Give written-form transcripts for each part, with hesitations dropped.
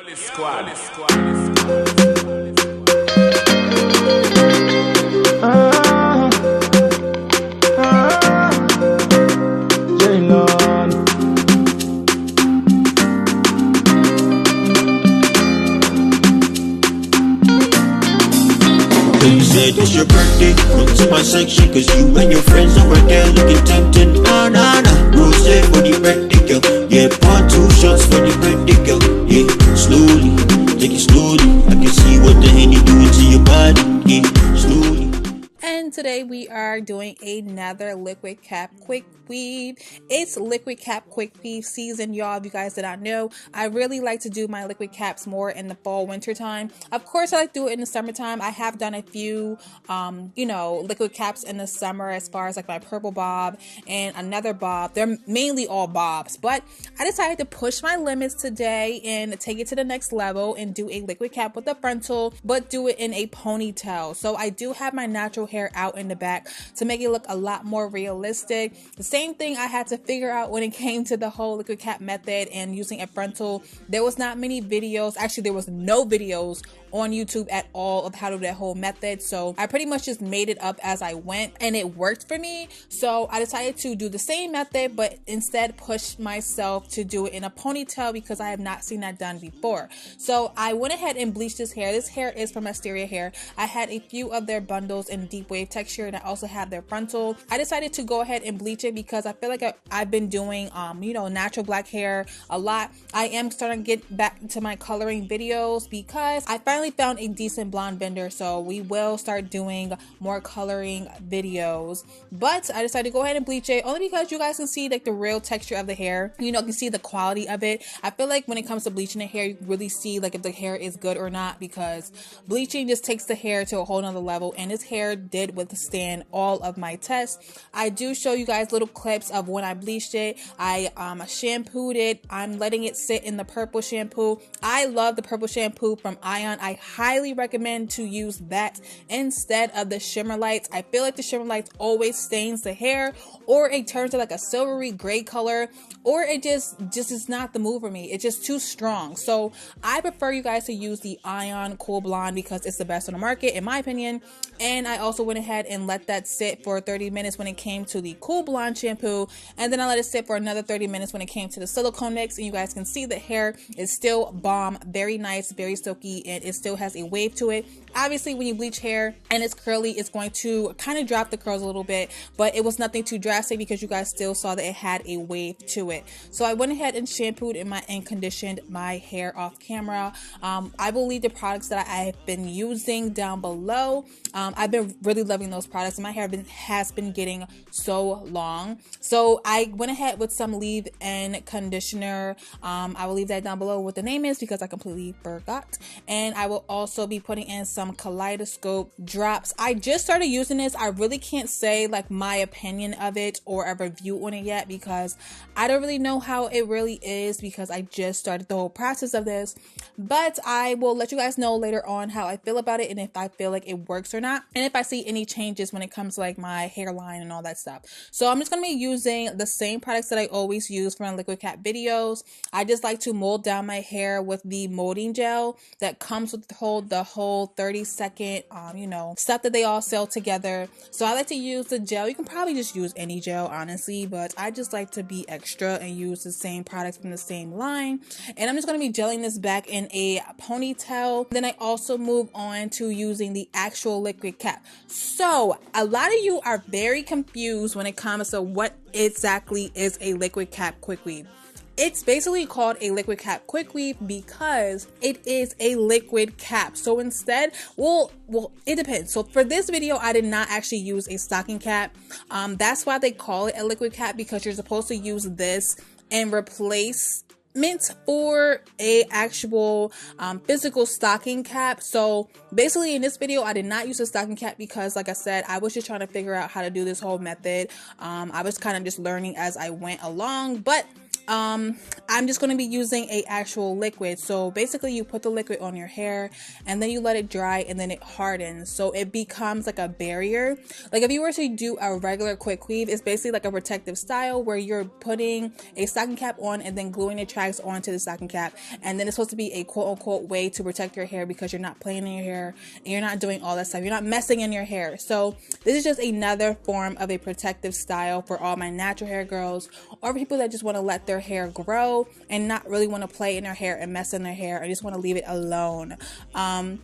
You said it's your birthday, come to my section, cause you and your friends are right there looking tempting. Nah, nah, nah, rose for the birthday girl. Yeah, pour 2 shots for the birthday girl. Yeah, slowly, take it slowly. I can see what the Henny doing to your body. Yeah, slowly. And today we are doing another liquid cap quick weave. It's liquid cap quick weave season, y'all. If you guys did not know, I really like to do my liquid caps more in the fall winter time. Of course, I like to do it in the summertime. I have done a few you know, liquid caps in the summer, as far as like my purple bob and another bob. They're mainly all bobs, but I decided to push my limits today and take it to the next level and do a liquid cap with a frontal, but do it in a ponytail. So I do have my natural hair out in the back to make it look a lot more realistic. The same thing I had to figure out when it came to the whole liquid cap method and using a frontal. There was not many videos, actually there was no videos on YouTube at all of how to do that whole method, so I pretty much just made it up as I went and it worked for me. So I decided to do the same method, but instead push myself to do it in a ponytail because I have not seen that done before. So I went ahead and bleached this hair. This hair is from AsteriaHair. I had a few of their bundles in deep wave texture and I also have their frontal. I decided to go ahead and bleach it because I feel like I've been doing you know, natural black hair a lot. I am starting to get back to my coloring videos because I finally found a decent blonde vendor, so we will start doing more coloring videos. But I decided to go ahead and bleach it only because you guys can see like the real texture of the hair. You know, you can see the quality of it. I feel like when it comes to bleaching the hair, you really see like if the hair is good or not, because bleaching just takes the hair to a whole nother level, and this hair did withstand all of my tests. I do show you guys little clips of when I bleached it. I shampooed it. I'm letting it sit in the purple shampoo. I love the purple shampoo from Ion. I highly recommend to use that instead of the shimmer lights. I feel like the shimmer lights always stains the hair, or it turns to like a silvery gray color, or it just is not the move for me. It's just too strong. So I prefer you guys to use the Ion Cool Blonde because it's the best on the market in my opinion. And I also went ahead and let that sit for 30 minutes when it came to the Cool Blonde shampoo, and then I let it sit for another 30 minutes when it came to the silicone mix. And you guys can see the hair is still bomb, very nice, very silky, and it still has a wave to it. Obviously when you bleach hair and it's curly, it's going to kind of drop the curls a little bit, but it was nothing too drastic because you guys still saw that it had a wave to it. So I went ahead and shampooed and conditioned my hair off camera. I will leave the products that I have been using down below. I've been really loving those products, and my hair has been getting so long. So I went ahead with some leave-in conditioner. I will leave that down below what the name is because I completely forgot. And I will also be putting in some kaleidoscope drops. I just started using this. I really can't say like my opinion of it or a review on it yet because I don't really know how it really is because I just started the whole process of this. But I will let you guys know later on how I feel about it and if I feel like it works or not, and if I see any changes when it comes to like my hairline and all that stuff. So I'm just going to be using the same products that I always use for my liquid cap videos. I just like to mold down my hair with the molding gel that comes with the whole 30-second you know, stuff that they all sell together. So I like to use the gel. You can probably just use any gel honestly, but I just like to be extra and use the same products from the same line. And I'm just going to be gelling this back in a ponytail. Then I also move on to using the actual liquid cap. So a lot of you are very confused when it comes to what exactly is a liquid cap quick weave. It's basically called a liquid cap quick weave because it is a liquid cap. So instead, well, it depends. So for this video, I did not actually use a stocking cap. That's why they call it a liquid cap, because you're supposed to use this in replacement for a actual physical stocking cap. So basically in this video, I did not use a stocking cap because, like I said, I was just trying to figure out how to do this whole method. I was kind of just learning as I went along, but I'm just going to be using a actual liquid. So basically you put the liquid on your hair and then you let it dry and then it hardens. So it becomes like a barrier. Like if you were to do a regular quick weave, it's basically like a protective style where you're putting a stocking cap on and then gluing the tracks onto the stocking cap. And then it's supposed to be a quote unquote way to protect your hair because you're not playing in your hair and you're not doing all that stuff. You're not messing in your hair. So this is just another form of a protective style for all my natural hair girls, or people that just want to let their hair grow and not really want to play in their hair and mess in their hair and just want to leave it alone.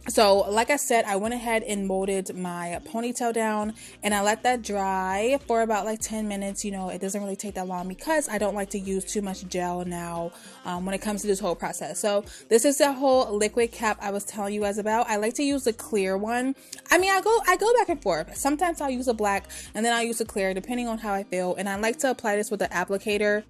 So like I said, I went ahead and molded my ponytail down and I let that dry for about like 10 minutes. You know, it doesn't really take that long because I don't like to use too much gel now when it comes to this whole process. So this is the whole liquid cap I was telling you guys about. I like to use the clear one. I mean, I go back and forth. Sometimes I'll use a black and then I'll use a clear depending on how I feel. And I like to apply this with the applicator.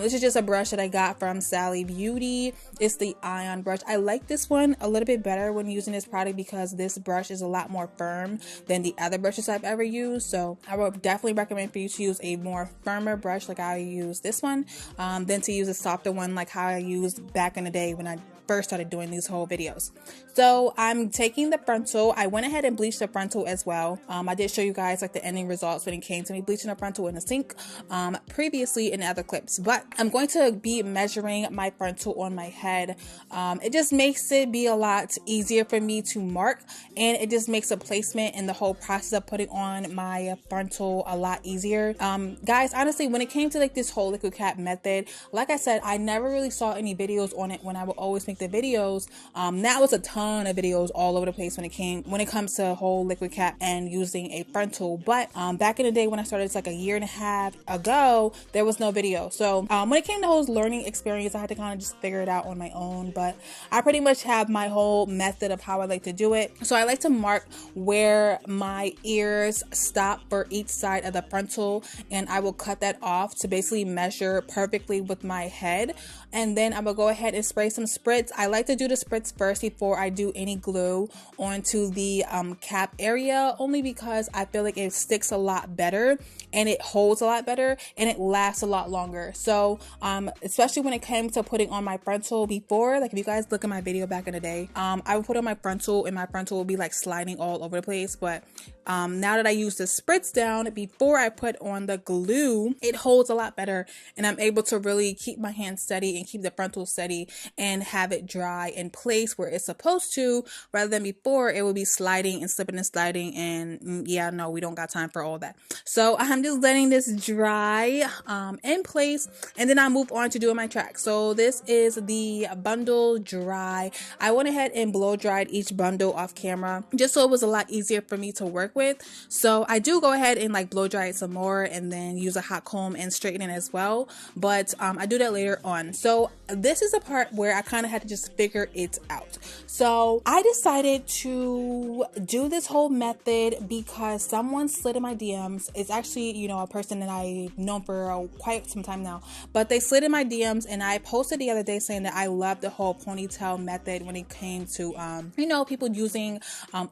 This is just a brush that I got from Sally Beauty. It's the Ion brush. I like this one a little bit better when using this product because this brush is a lot more firm than the other brushes I've ever used. So I would definitely recommend for you to use a more firmer brush like I use this one than to use a softer one like how I used back in the day when I first started doing these whole videos. So I'm taking the frontal. I went ahead and bleached the frontal as well. I did show you guys like the ending results when it came to me bleaching the frontal in the sink previously in other clips, but I'm going to be measuring my frontal on my head. It just makes it be a lot easier for me to mark, and it just makes a placement and the whole process of putting on my frontal a lot easier. Guys, honestly, when it came to like this whole liquid cap method, like I said, I never really saw any videos on it when I would always make the videos. Now it's a ton of videos all over the place when it comes to whole liquid cap and using a frontal. But back in the day when I started, it's like a year and a half ago, there was no video. So when it came to whole learning experience, I had to kind of just figure it out on my own. But I pretty much have my whole method of how I like to do it. So I like to mark where my ears stop for each side of the frontal, and I will cut that off to basically measure perfectly with my head. And then I will go ahead and spray some spritz. I like to do the spritz first before I do any glue onto the cap area, only because I feel like it sticks a lot better and it holds a lot better and it lasts a lot longer. So especially when it came to putting on my frontal before, like if you guys look at my video back in the day, I would put on my frontal and my frontal would be like sliding all over the place. But now that I use the spritz down before I put on the glue, it holds a lot better and I'm able to really keep my hands steady and keep the frontal steady and have it dry in place where it's supposed to, rather than before it would be sliding and slipping and sliding, and yeah, no, we don't got time for all that. So I'm just letting this dry in place, and then I move on to doing my track. So this is the bundle dry. I went ahead and blow dried each bundle off camera just so it was a lot easier for me to work with. So I do go ahead and like blow dry it some more and then use a hot comb and straighten it as well, but I do that later on. So this is a part where I kind of had to just figure it out. So I decided to do this whole method because someone slid in my DMs. It's actually, you know, a person that I've known for quite some time now, but they slid in my DMs, and I posted the other day saying that I love the whole ponytail method when it came to, you know, people using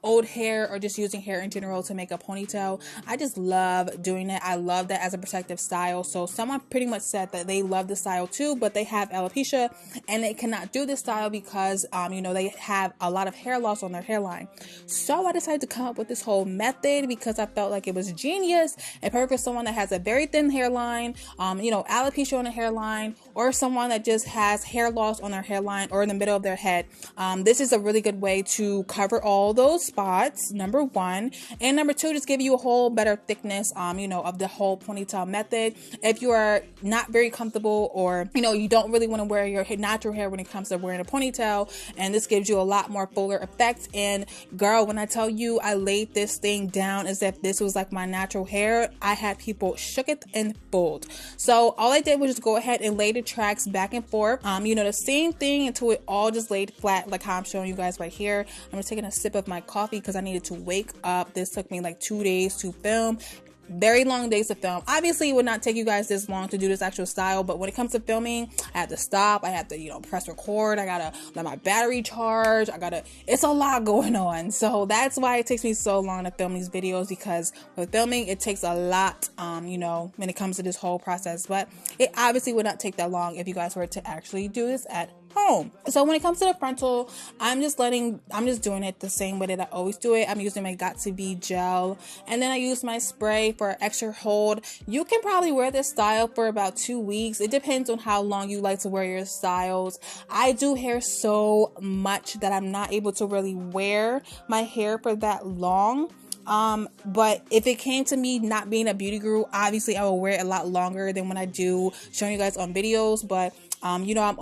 old hair or just using hair in general to make a ponytail. I just love doing it. I love that as a protective style. So someone pretty much said that they love the style too, but they have alopecia and they cannot do this style because, you know, they have a lot of hair loss on their hairline. So I decided to come up with this whole method because I felt like it was genius and perfect for someone that has a very thin hairline, you know, alopecia on the hairline, or someone that just has hair loss on their hairline or in the middle of their head. This is a really good way to cover all those spots, number one. And number two, just give you a whole better thickness, you know, of the whole ponytail method. If you are not very comfortable, or, you know, you don't really want to wear your natural hair when it comes to wearing a ponytail, and this gives you a lot more fuller effect. And girl, when I tell you I laid this thing down as if this was like my natural hair, I had people shook it and fooled. So all I did was just go ahead and lay the tracks back and forth, you know, the same thing until it all just laid flat, like how I'm showing you guys right here. I'm just taking a sip of my coffee because I needed to wake up. This took me like 2 days to film. very long days to film. Obviously, it would not take you guys this long to do this actual style, but when it comes to filming, I have to stop. I have to, you know, press record. I gotta let my battery charge. It's a lot going on. So that's why it takes me so long to film these videos, because with filming, it takes a lot, you know, when it comes to this whole process. But it obviously would not take that long if you guys were to actually do this at home. So when it comes to the frontal, I'm just doing it the same way that I always do it. I'm using my Got2b gel, and then I use my spray for extra hold. You can probably wear this style for about 2 weeks. It depends on how long you like to wear your styles. I do hair so much that I'm not able to really wear my hair for that long. But if it came to me not being a beauty guru, obviously I will wear it a lot longer than when I do showing you guys on videos. But you know, I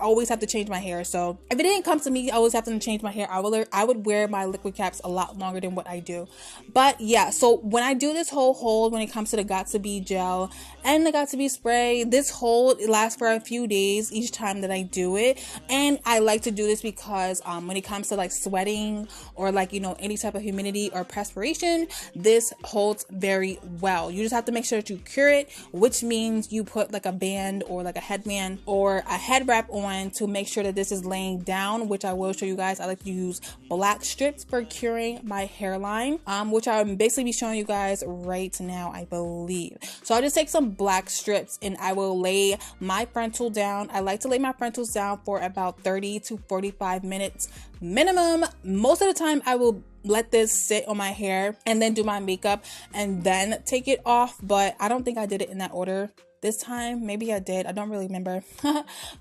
always have to change my hair. So if it didn't come to me, I always have to change my hair. I would wear my liquid caps a lot longer than what I do. But yeah, so when I do this whole hold, when it comes to the Got2b gel and the Got2b spray, this hold, it lasts for a few days each time that I do it. And I like to do this because when it comes to like sweating or like, you know, any type of humidity or perspiration, this holds very well. You just have to make sure that you cure it, which means you put like a band or like a headband or a head wrap on to make sure that this is laying down, which I will show you guys. I like to use black strips for curing my hairline, which I'll basically be showing you guys right now, I believe. So I'll just take some black strips and I will lay my frontal down. I like to lay my frontals down for about 30 to 45 minutes minimum. Most of the time I will let this sit on my hair and then do my makeup and then take it off, but I don't think I did it in that order this time. Maybe I did, I don't really remember.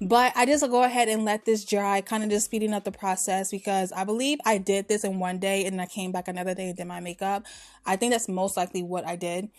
But I just go ahead and let this dry, kind of just speeding up the process, because I believe I did this in one day and I came back another day and did my makeup. I think that's most likely what I did.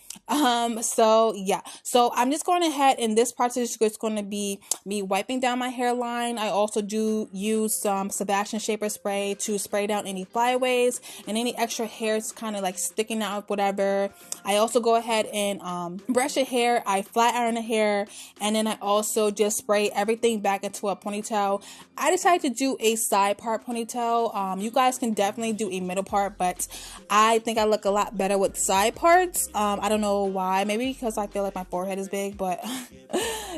So yeah, so I'm just going ahead, and this process is just going to be me wiping down my hairline. I also do use some Sebastian Shaper spray to spray down any flyaways and any extra hairs kind of like sticking out, whatever. I also go ahead and brush the hair. I flat iron the hair, and then I also just spray everything back into a ponytail. I decided to do a side part ponytail. You guys can definitely do a middle part, but I think I look a lot better with side parts. I don't know why, maybe because I feel like my forehead is big, but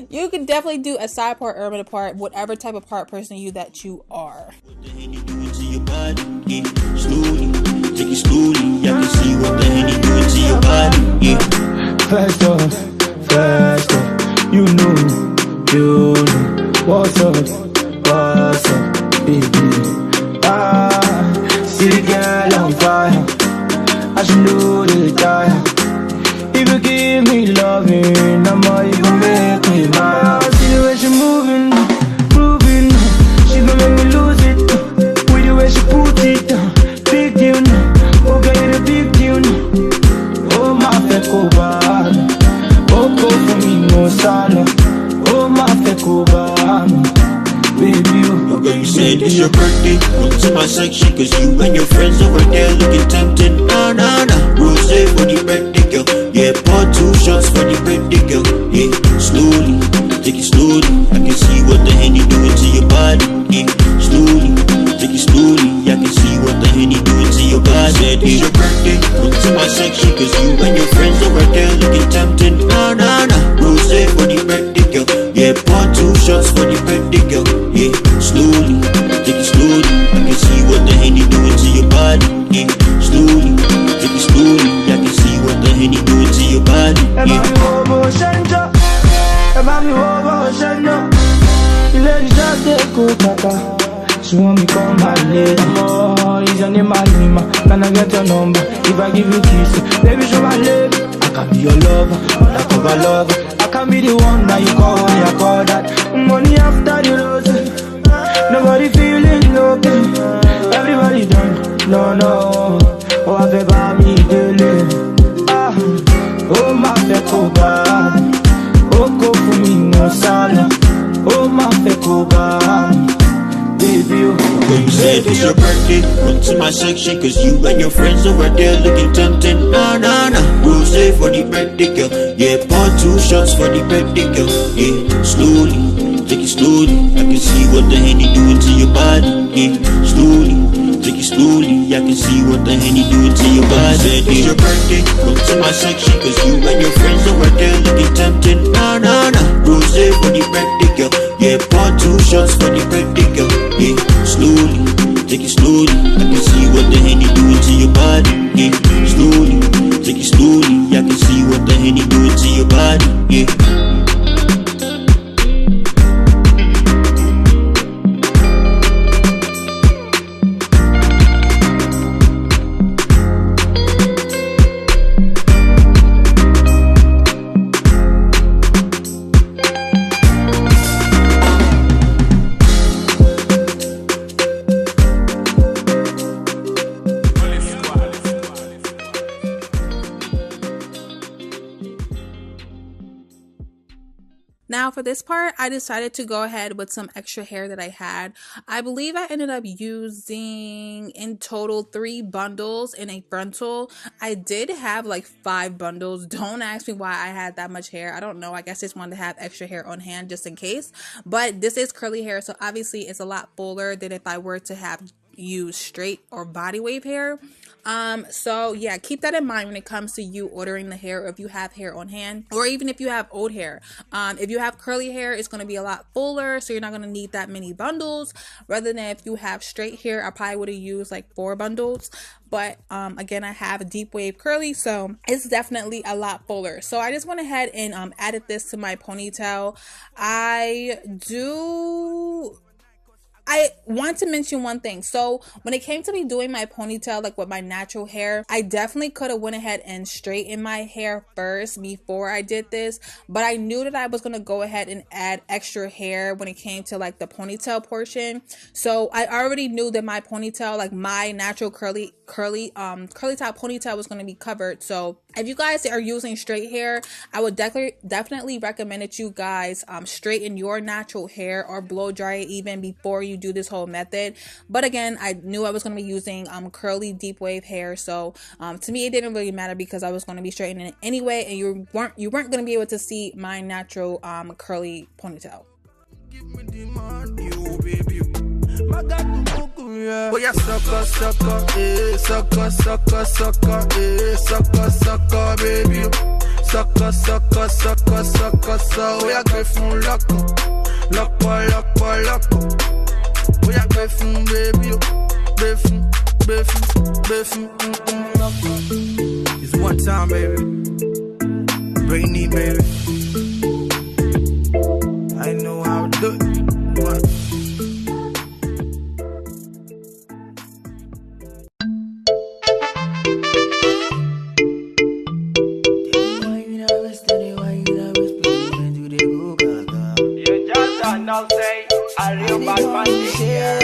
you can definitely do a side part or middle part, whatever type of part person that you are. First off, you know what's up, baby. See the girl on fire, I should know the tire. If you give me loving, I'm all you gon' make me mine. See the way she moving, proving, she gon' make me lose it. With the way she put it down, big deal now. Oh girl, you're the big deal now. Oh my feko bad, oh go for me no sala. Oh my feko bad, baby. Oh girl, you said it's your birthday, come to my section, cause you and your friends over there looking tempting. Nah, nah, nah, rose for the birthday girl. Yeah, pour 2 shots for the birthday girl. Yeah, slowly, take it slowly. I can see what the Henny doing to your body. Yeah, slowly, take it slowly. I can see what the Henny doing to your body. Said it's your birthday, come to my section, cause you and your friends over there looking tempting. Nah, nah, nah, rose for the birthday girl. Yeah, pour 2 shots for the birthday girl. Yeah, slowly, take it slowly. I can see what the Henny doing to your body. Yeah, slowly, take it slowly. I can see what the Henny doing to your body. Yeah. She want me come my lady. Oh, is your name Anima? Can I get your number? If I give you kiss, baby show my lady. I can be your lover, undercover lover. I can be the one that you call when you call that. Money after the rose, nobody feeling okay. Everybody done, no. Oh, I feel by me daily. Oh my feko bad, oh go for me no sala. Oh my feko bad. When you said it's your birthday, come to my section, cause you and your friends over there looking tempting. Nah, nah, nah, rose for the birthday girl. Yeah, pour 2 shots for the birthday girl. Yeah, slowly, take it slowly. I can see what the Henny doing to your body. Yeah, slowly, take it slowly. I can see what the Henny do to your body. Said it's your birthday, come to my section, cause you and your friends over there looking tempting. Nah, nah, nah, rose for the birthday girl. Yeah, pour 2 shots for the birthday girl. Yeah, slowly, take it slowly. I can see what the Henny do to your body. Yeah, slowly, take it slowly. I can see what the Henny do to your body. Yeah. Now for this part, I decided to go ahead with some extra hair that I had. I believe I ended up using in total 3 bundles in a frontal. I did have like 5 bundles. Don't ask me why I had that much hair. I don't know. I guess I just wanted to have extra hair on hand just in case. But this is curly hair, so obviously it's a lot fuller than if I were to have used straight or body wave hair. So yeah, keep that in mind when it comes to you ordering the hair, or if you have hair on hand, or even if you have old hair. If you have curly hair, it's going to be a lot fuller, so you're not going to need that many bundles, rather than if you have straight hair. I probably would have used like 4 bundles, but again, I have a deep wave curly, so it's definitely a lot fuller. So I just went ahead and added this to my ponytail. I want to mention one thing. So when it came to me doing my ponytail, like with my natural hair, I definitely could have went ahead and straightened my hair first before I did this, but I knew that I was going to go ahead and add extra hair when it came to like the ponytail portion. So I already knew that my ponytail, like my natural curly top ponytail, was going to be covered. So if you guys are using straight hair, I would definitely recommend that you guys straighten your natural hair or blow dry it even before you do this whole method. But again, I knew I was going to be using curly deep wave hair, so to me it didn't really matter because I was going to be straightening it anyway, and you weren't going to be able to see my natural curly ponytail. Give me the money, oh baby. Oh yeah, sucker, sucker, eh, sucker, sucker, sucker, eh, sucker, sucker, baby. Sucker, sucker, sucker, sucker, sucker. Oh yeah, griffon, lock up, lock up, lock up. Oh yeah, griffon, baby. Griffon, griffon, griffon, lock up. It's one time, baby. Bring it, baby. I know how to do it. What? Now say, a real bad man shake.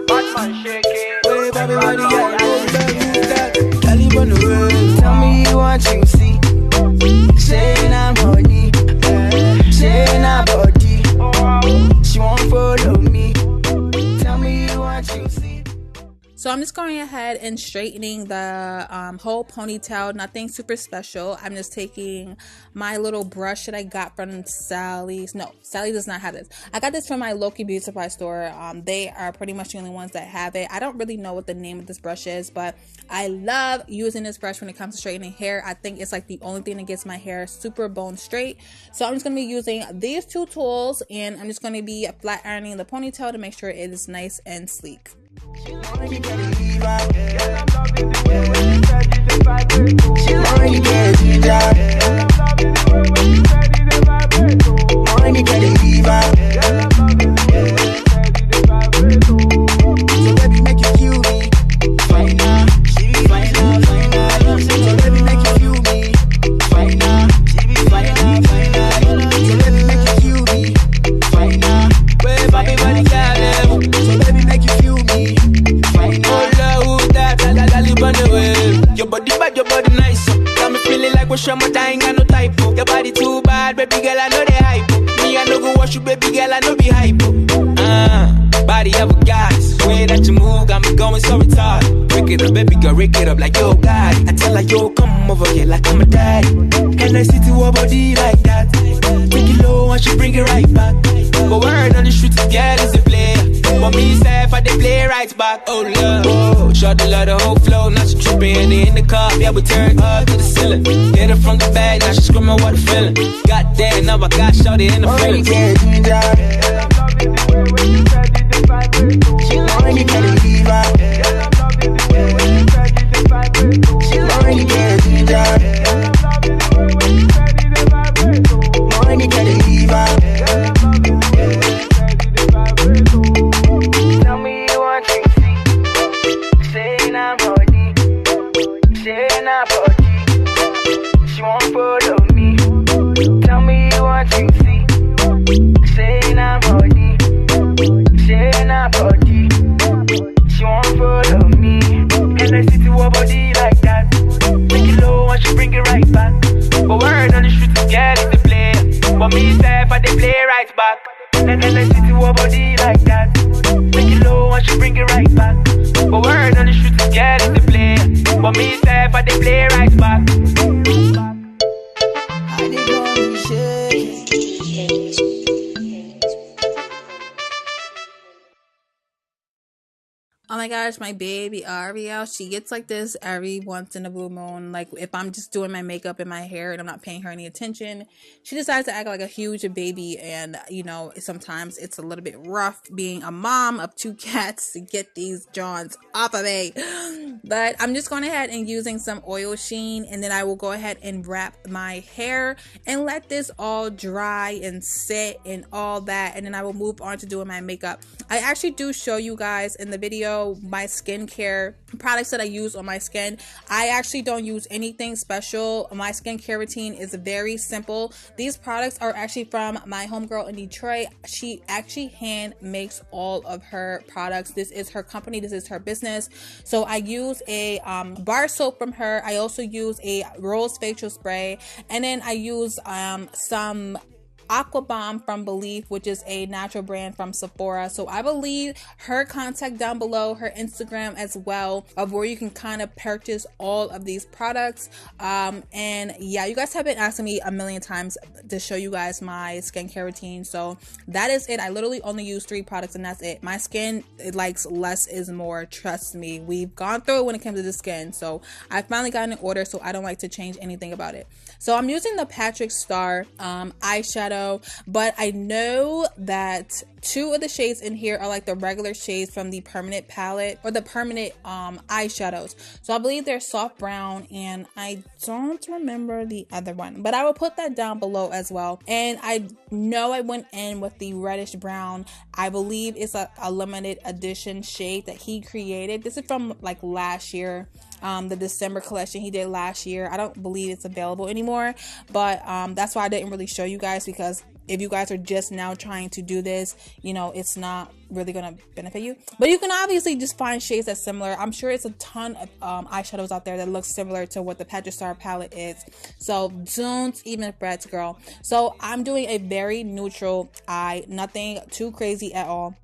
Bad man shake it. Hey, baby, body, yeah, Caliban away. Tell me what you see. Say na money, say na body. She won't follow me. Tell me what you see. So I'm just going ahead and straightening the whole ponytail. Nothing super special. I'm just taking my little brush that I got from Sally's. No, Sally does not have this. I got this from my local beauty supply store. They are pretty much the only ones that have it. I don't really know what the name of this brush is, but I love using this brush when it comes to straightening hair. I think it's like the only thing that gets my hair super bone straight. So I'm just going to be using these 2 tools, and I'm just going to be flat ironing the ponytail to make sure it is nice and sleek. She already get so baby make you feel me. Fine now, she be fine now, fine now. So baby make you feel me. Fine now, she be fine now, fine now. So baby make you feel me. Fine now, where baby body girl. So baby make you feel me. Fine now. Oh love that, your body bad, your body nice. Got me feeling like we're sure dying, got no typo. Your body too bad, baby girl, I know they hype. Me I no go watch you, baby girl, I know be hype. Body of a goddess, way that you move got me going so retarded. Break it up, baby girl, break it up like yo God. I tell her yo come over here like I'm a daddy. And I see to her body like that. Take it low and she bring it right back. But word on the street, girl is a player. But me say if I they play right back. Oh love, oh, short the love the whole flow. Now she tripping in the cup, yeah we turn up to the ceiling. Hit her from the back, now she screaming what a feeling. Goddamn, now I got shorty in the feeling. She already get it, leave her. She already get it, leave her. Already get it, leave her. Tell me you want to see. Say I'm body. Say I'm body. She won't follow me. Tell me you want to see. Say I'm body. Say I'm body. She won't follow me. And I see to her body like that. Take it low and she bring it right back. But word on the street to get it to play. But me step at the play right back. And I see to her body like that. Take it low and she bring it right back. But word on the street to get it to play. But me step at the play right back. I did want to shake. Oh my gosh, my baby Ariel, she gets like this every once in a blue moon. Like if I'm just doing my makeup and my hair and I'm not paying her any attention, she decides to act like a huge baby. And you know, sometimes it's a little bit rough being a mom of 2 cats to get these Johns off of me. But I'm just going ahead and using some oil sheen, and then I will go ahead and wrap my hair and let this all dry and sit and all that, and then I will move on to doing my makeup. I actually do show you guys in the video my skincare products that I use on my skin. I actually don't use anything special. My skincare routine is very simple. These products are actually from my homegirl in Detroit. She actually hand makes all of her products. This is her company, this is her business. So I use a bar soap from her. I also use a rose facial spray, and then I use some Aqua Bomb from Belief, which is a natural brand from Sephora. So I will leave her contact down below, her Instagram as well, of where you can kind of purchase all of these products. And yeah, you guys have been asking me a million times to show you guys my skincare routine, so that is it. I literally only use 3 products and that's it. My skin, it likes less is more, trust me. We've gone through it when it comes to the skin, so I finally got an order, so I don't like to change anything about it. So I'm using the Patrick Star eyeshadow, but I know that 2 of the shades in here are like the regular shades from the permanent palette, or the permanent eyeshadows. So I believe they're soft brown, and I don't remember the other one, but I will put that down below as well. And I know I went in with the reddish brown. I believe it's a limited edition shade that he created. This is from like last year, the December collection he did last year. I don't believe it's available anymore, but that's why I didn't really show you guys, because if you guys are just now trying to do this, you know, it's not really gonna benefit you. But you can obviously just find shades that's similar. I'm sure it's a ton of eyeshadows out there that look similar to what the Patrick Star palette is, so don't even fret, girl. So I'm doing a very neutral eye, nothing too crazy at all,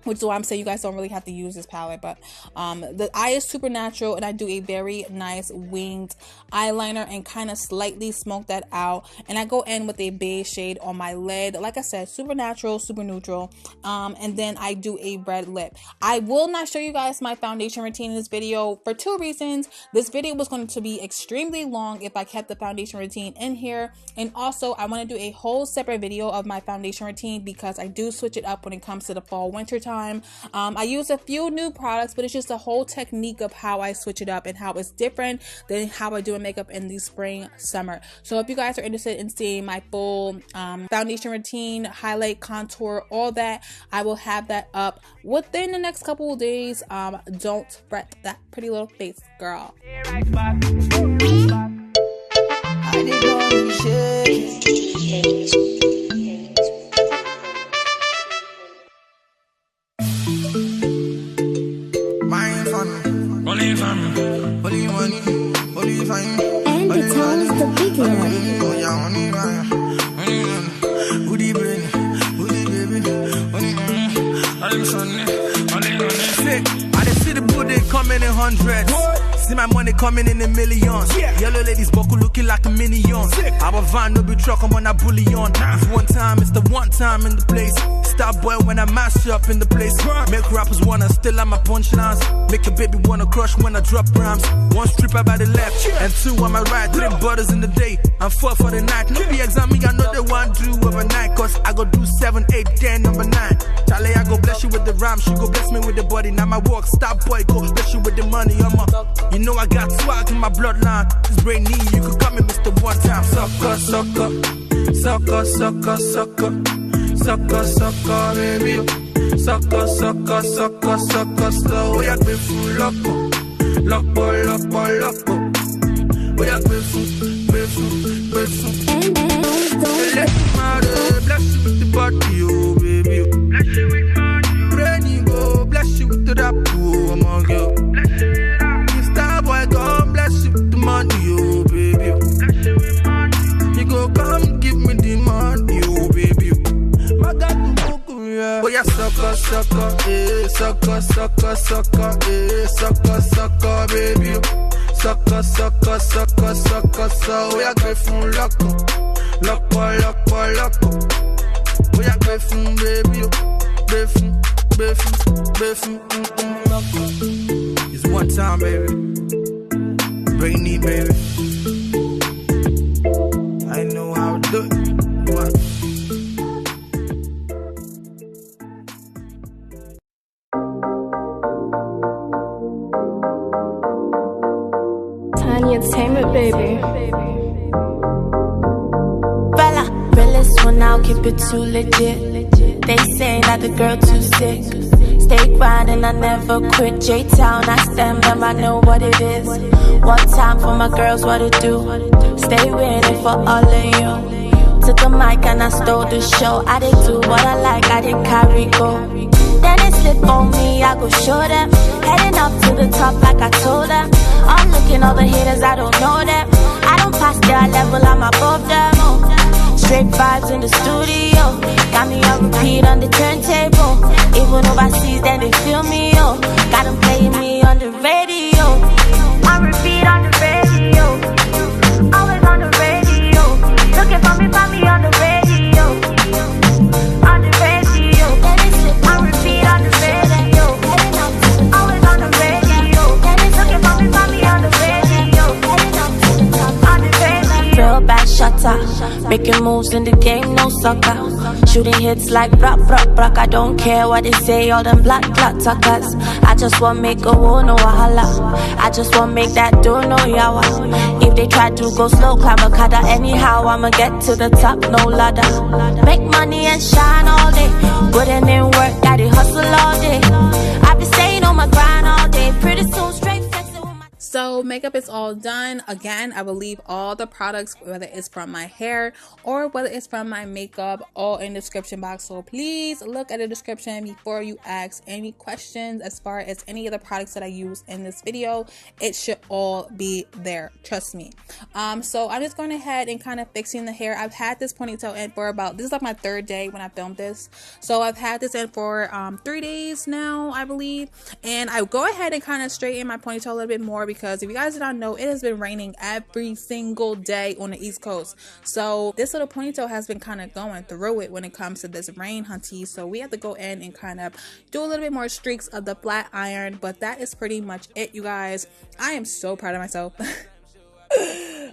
which is why I'm saying you guys don't really have to use this palette. But the eye is super natural, and I do a very nice winged eyeliner and kind of slightly smoke that out, and I go in with a beige shade on my lid. Like I said, super natural, super neutral. And then I do a red lip. I will not show you guys my foundation routine in this video for 2 reasons. This video was going to be extremely long if I kept the foundation routine in here, and also I want to do a whole separate video of my foundation routine because I do switch it up when it comes to the fall winter time. I use a few new products, but it's just a whole technique of how I switch it up and how it's different than how I do makeup in the spring, summer. So if you guys are interested in seeing my full foundation routine, highlight, contour, all that, I will have that up within the next couple of days. Don't fret that pretty little face, girl. Only family, only money, only fame. And the town is the big one. Oh yeah, only money, who the brain, who the baby, only I'm sonny, only sick. I done see the booty coming in hundreds. See my money coming in the millions. Yellow ladies buckle looking like a minion. Our van no be truck, I'm on a bullion. It's one time, it's the one time in the place. star boy when I mash up in the place. Make rappers wanna steal on my punchlines. Make a baby wanna crush when I drop rhymes. 1 stripper by the left and 2 on my right. 3 butters in the day and 4 for the night. No be exam, me I know they want do overnight. Cause I go do 7, 8, 10, number 9. Charlie, I go bless you with the rhyme. She go bless me with the body. Now my walk, star boy, go bless you with the money. You know I got swag in my bloodline. This brain need, you could call me Mr. One Time. Sucker, sucker, sucker, sucker, sucker, sucker, sucker, baby. Sucker, sucker, sucker, sucker, slow. We are going full loco, loco, loco, loco. We are going full, bless you with the body, oh baby. Bless you with money, brainy go. Bless you with the rap, oh my girl. Bless you with rap. Star boy, God bless you with the money, oh baby. Bless you with money. You go come give me the money, oh baby. My God, oh yeah, sucker, sucker, eh, sucker, sucker, sucker, eh, sucker, sucker, baby. Sucker, sucker, sucker, sucker, so we are going from loco, loco, loco, loco. We are going from baby, baby, baby, baby, loco. It's one time, baby. Brainy, baby. I know how to do it. What? Entertainment, baby. Fella, realest one now, keep it too legit. They say that the girl too sick. Stay grinding, I never quit. J-Town, I stand them, I know what it is. One time for my girls, what it do. Stay winning for all of you. Took the mic and I stole the show. I did do what I like, I did carry go. Then it slip on me, I go show them. Heading up to the top like I told them. I'm looking all the haters, I don't know them. I don't pass their level, I'm above them. Oh. Straight vibes in the studio. Got me on repeat on the turntable. Even overseas, then they feel me, oh. Got them playing me on the radio. On repeat on the radio. Always on the radio. Looking for me, find me on the radio. On the radio. On repeat on the radio. Always on the radio. Looking for me, find me on the radio. On the radio. Real bad shutter. Making moves in the game, no sucker. Shooting hits like brock, brock, brock. I don't care what they say, all them black clock tuckers. I just want make a war, no wahala. I just want make that do no yawa. If they try to go slow, climb a cadder. Anyhow, I'ma get to the top, no ladder. Make money and shine all day. Putting in work, gotta hustle all day. I be staying on my grind all day. Pretty soon, straight flexing with my... So makeup is all done. Again, I will leave all the products, whether it's from my hair or whether it's from my makeup, all in the description box. So please look at the description before you ask any questions as far as any of the products that I use in this video. It should all be there, trust me. So I'm just going ahead and kind of fixing the hair. I've had this ponytail in for about, this is like my 3rd day when I filmed this. So I've had this in for 3 days now, I believe. And I go ahead and kind of straighten my ponytail a little bit more, because if you guys did not know, it has been raining every single day on the East Coast. So this little ponytail has been kind of going through it when it comes to this rain, hunty. So we have to go in and kind of do a little bit more streaks of the flat iron. But that is pretty much it, you guys. I am so proud of myself.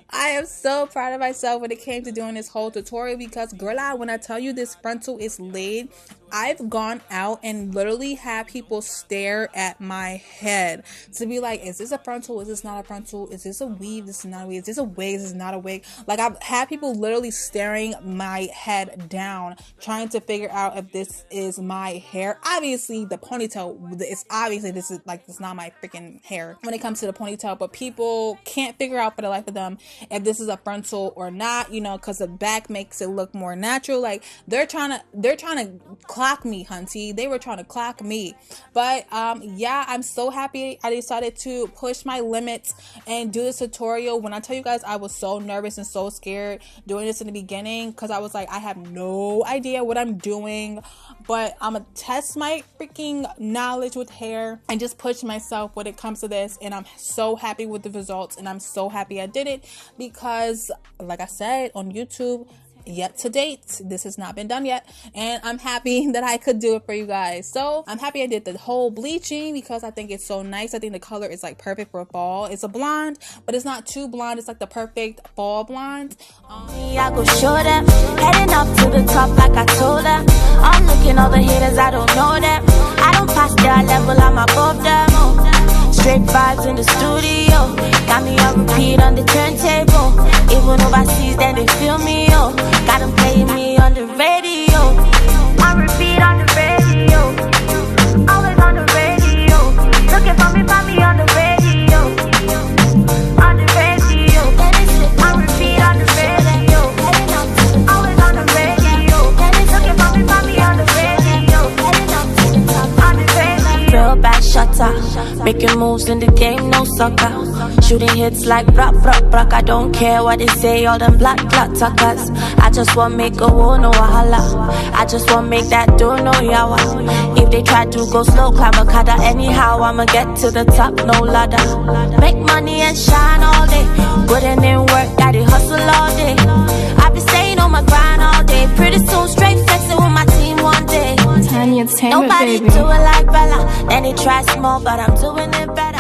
I am so proud of myself when it came to doing this whole tutorial, because girl, when I tell you this frontal is laid, I've gone out and literally had people stare at my head to be like, is this a frontal? Is this not a frontal? Is this a weave? This is not a weave. Is this a wig? This is not a wig. Like, I've had people literally staring my head down, trying to figure out if this is my hair. Obviously, the ponytail, it's obviously this is like, it's not my freaking hair when it comes to the ponytail, but people can't figure out for the life of them if this is a frontal or not, you know, because the back makes it look more natural. Like, they're trying to clock me, hunty. They were trying to clock me. But yeah, I'm so happy I decided to push my limits and do this tutorial. When I tell you guys, I was so nervous and so scared doing this in the beginning, because I was like, I have no idea what I'm doing, but I'm gonna test my freaking knowledge with hair and just push myself when it comes to this. And I'm so happy with the results, and I'm so happy I did it, because like I said on YouTube, yet to date. This has not been done yet, and I'm happy that I could do it for you guys. So I'm happy I did the whole bleaching because I think it's so nice. I think the color is like perfect for fall. It's a blonde, but it's not too blonde. It's like the perfect fall blonde. I go show them, heading up to the top like I told them. I'm looking all the haters, I don't know them. I don't pass their level, I'm above them. Straight vibes in the studio, got me on repeat on the turntable. Even overseas, then they feel me, oh. Got them playing me on the radio. On repeat on the radio, always on the radio. Looking for me, find me on the radio. On the radio, on repeat on the radio. Always on the radio. Looking for me, find me on the radio. On the radio. Real bad shutter, making moves in the game, no sucker. Shooting hits like brock, brock, brock. I don't care what they say, all them black, black tuckers. I just want make a war, no wahala. I just want make that door, no yawa. If they try to go slow, climb a cutter. Anyhow, I'ma get to the top, no ladder. Make money and shine all day. Putting in work, gotta hustle all day. I be staying on my grind all day. Pretty soon, straight flexing with my team one day. Tiny Entertainment, Nobody baby. do it like Bella. Then they try small, but I'm doing it better.